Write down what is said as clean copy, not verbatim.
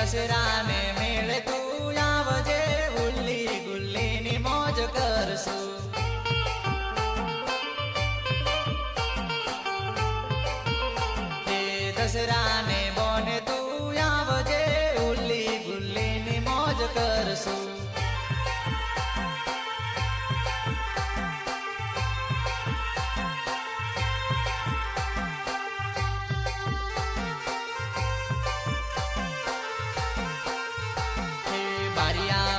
દશરા ને મેળે તું આવજે ઉલ્લી ગુલ્લી ની મોજ કરશું દશરા ને બોને તું આવજે ઉલ્લી ગુલ્લી ની મોજ કરશું બારિયા